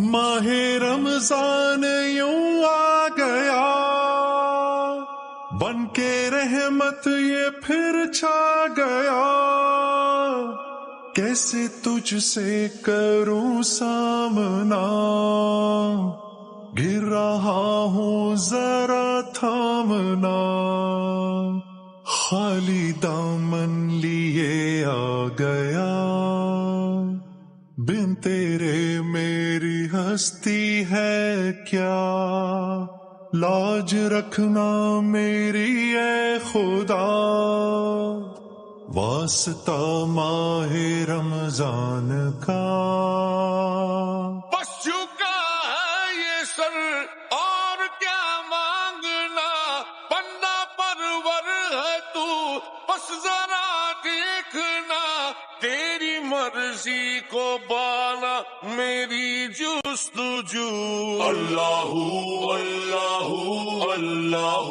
ماہ رمضان یوں آ گیا، بن کے رحمت یہ پھر چھا گیا، کیسے تجھ سے کروں سامنا، گر رہا ہوں ذرا تھامنا، خالی دامن لیے آ گیا، بن تیرے میری ہستی ہے کیا، لاج رکھنا میری اے خدا، واسطہ ماہ رمضان کا۔ بس جھکا ہے یہ سر اور کیا مانگنا، بندہ پرور ہے تو بس ذرا دیکھنا، تیری مرضی کو بانا میری جستجو، اللہ اللہ اللہ